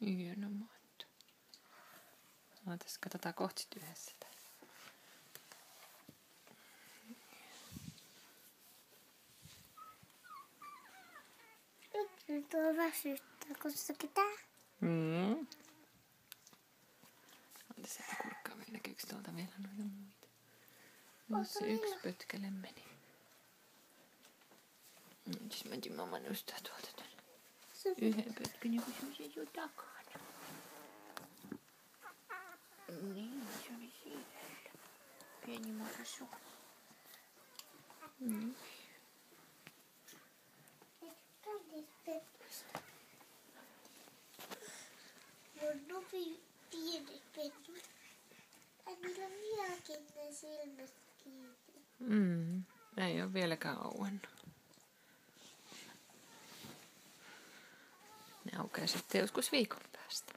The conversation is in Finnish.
Hieno matto. Ootas, katsotaan kohta sit yhdessä sitä. Nyt tuo väsyttää, koska tää. Ootas, että kurkkaa vielä näkyykö tuolta vielä noita muita. Nyt se yksi pötkele meni. Nyt mentiin mamma nostaa tuolta tänne. Yhden pötkön joku semmoisen jo takana. Niin, se oli siellä. Pieni marsu. Mun pienet pennut. Niillä on vieläkin ne silmät kiinni. Ei ole vieläkään auennut. Ne aukeaa sitten joskus viikon päästä.